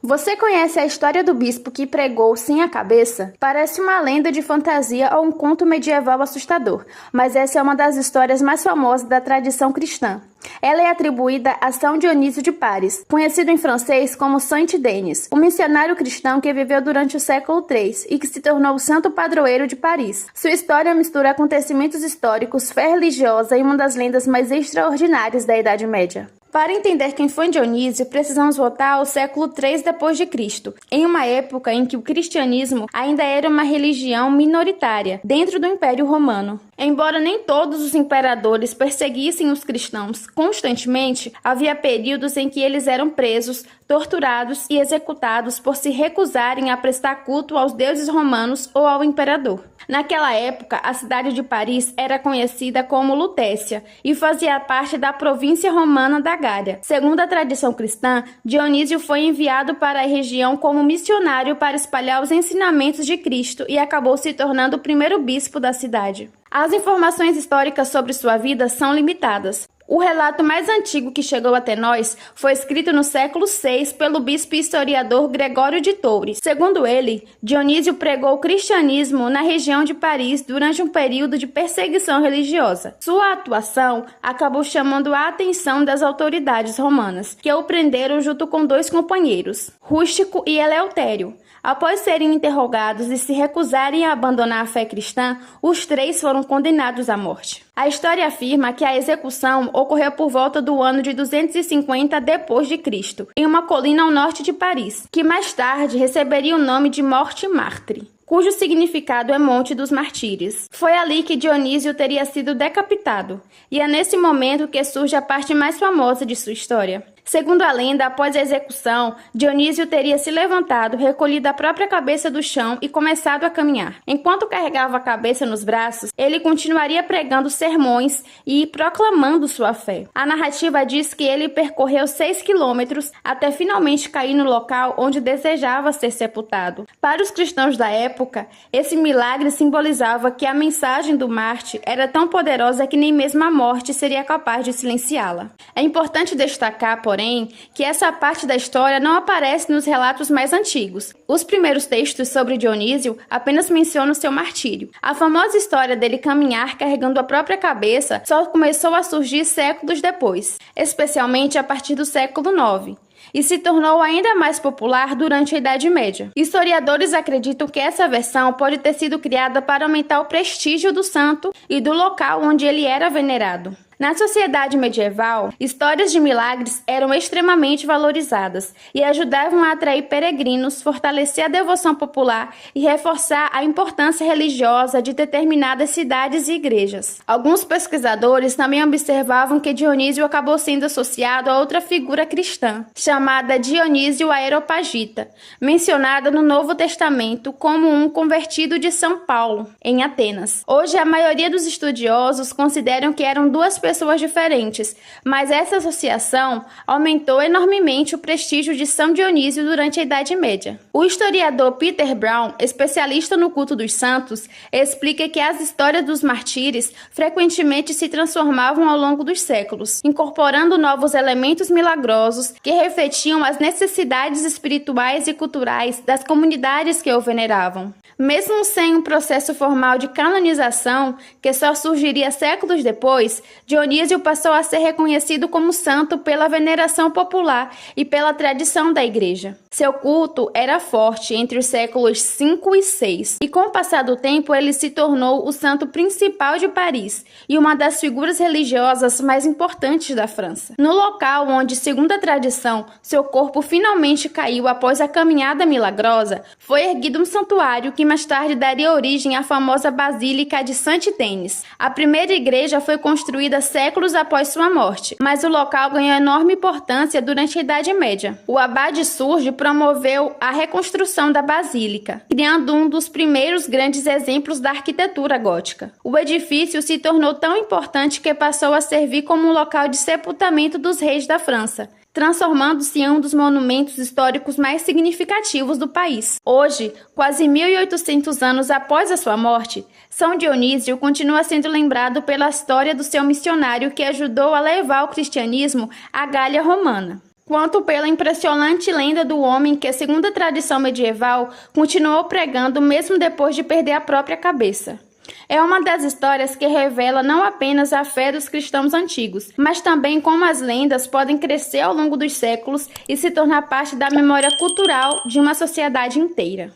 Você conhece a história do bispo que pregou sem a cabeça? Parece uma lenda de fantasia ou um conto medieval assustador, mas essa é uma das histórias mais famosas da tradição cristã. Ela é atribuída a São Dionísio de Paris, conhecido em francês como Saint-Denis, um missionário cristão que viveu durante o século III e que se tornou o santo padroeiro de Paris. Sua história mistura acontecimentos históricos, fé religiosa e uma das lendas mais extraordinárias da Idade Média. Para entender quem foi Dionísio, precisamos voltar ao século III d.C., em uma época em que o cristianismo ainda era uma religião minoritária dentro do Império Romano. Embora nem todos os imperadores perseguissem os cristãos constantemente, havia períodos em que eles eram presos, torturados e executados por se recusarem a prestar culto aos deuses romanos ou ao imperador. Naquela época, a cidade de Paris era conhecida como Lutécia e fazia parte da província romana da Gália. Segundo a tradição cristã, Dionísio foi enviado para a região como missionário para espalhar os ensinamentos de Cristo e acabou se tornando o primeiro bispo da cidade. As informações históricas sobre sua vida são limitadas. O relato mais antigo que chegou até nós foi escrito no século VI pelo bispo e historiador Gregório de Tours. Segundo ele, Dionísio pregou o cristianismo na região de Paris durante um período de perseguição religiosa. Sua atuação acabou chamando a atenção das autoridades romanas, que o prenderam junto com dois companheiros, Rústico e Eleutério. Após serem interrogados e se recusarem a abandonar a fé cristã, os três foram condenados à morte. A história afirma que a execução ocorreu por volta do ano de 250 d.C., em uma colina ao norte de Paris, que mais tarde receberia o nome de Morte Mártire, cujo significado é Monte dos Martírios. Foi ali que Dionísio teria sido decapitado, e é nesse momento que surge a parte mais famosa de sua história. Segundo a lenda, após a execução, Dionísio teria se levantado, recolhido a própria cabeça do chão e começado a caminhar. Enquanto carregava a cabeça nos braços, ele continuaria pregando sermões e proclamando sua fé. A narrativa diz que ele percorreu 6 quilômetros até finalmente cair no local onde desejava ser sepultado. Para os cristãos da época, esse milagre simbolizava que a mensagem do Marte era tão poderosa que nem mesmo a morte seria capaz de silenciá-la. É importante destacar, porém, que essa parte da história não aparece nos relatos mais antigos. Os primeiros textos sobre Dionísio apenas mencionam seu martírio. A famosa história dele caminhar carregando a própria cabeça só começou a surgir séculos depois, especialmente a partir do século IX. E se tornou ainda mais popular durante a Idade Média. Historiadores acreditam que essa versão pode ter sido criada para aumentar o prestígio do santo e do local onde ele era venerado. Na sociedade medieval, histórias de milagres eram extremamente valorizadas e ajudavam a atrair peregrinos, fortalecer a devoção popular e reforçar a importância religiosa de determinadas cidades e igrejas. Alguns pesquisadores também observavam que Dionísio acabou sendo associado a outra figura cristã, chamada Dionísio Areopagita, mencionada no Novo Testamento como um convertido de São Paulo, em Atenas. Hoje, a maioria dos estudiosos consideram que eram duas pessoas diferentes, mas essa associação aumentou enormemente o prestígio de São Dionísio durante a Idade Média. O historiador Peter Brown, especialista no culto dos santos, explica que as histórias dos mártires frequentemente se transformavam ao longo dos séculos, incorporando novos elementos milagrosos que refletiam as necessidades espirituais e culturais das comunidades que o veneravam. Mesmo sem um processo formal de canonização, que só surgiria séculos depois, Dionísio passou a ser reconhecido como santo pela veneração popular e pela tradição da Igreja. Seu culto era forte entre os séculos V e VI, e com o passar do tempo ele se tornou o santo principal de Paris e uma das figuras religiosas mais importantes da França. No local onde, segundo a tradição, seu corpo finalmente caiu após a caminhada milagrosa, foi erguido um santuário que mais tarde daria origem à famosa Basílica de Saint-Denis. A primeira igreja foi construída séculos após sua morte, mas o local ganhou enorme importância durante a Idade Média. O abade Surge promoveu a reconstrução da basílica, criando um dos primeiros grandes exemplos da arquitetura gótica. O edifício se tornou tão importante que passou a servir como um local de sepultamento dos reis da França, transformando-se em um dos monumentos históricos mais significativos do país. Hoje, quase 1.800 anos após a sua morte, São Dionísio continua sendo lembrado pela história do seu missionário que ajudou a levar o cristianismo à Gália romana. quanto pela impressionante lenda do homem que, segundo a tradição medieval, continuou pregando mesmo depois de perder a própria cabeça. É uma das histórias que revela não apenas a fé dos cristãos antigos, mas também como as lendas podem crescer ao longo dos séculos e se tornar parte da memória cultural de uma sociedade inteira.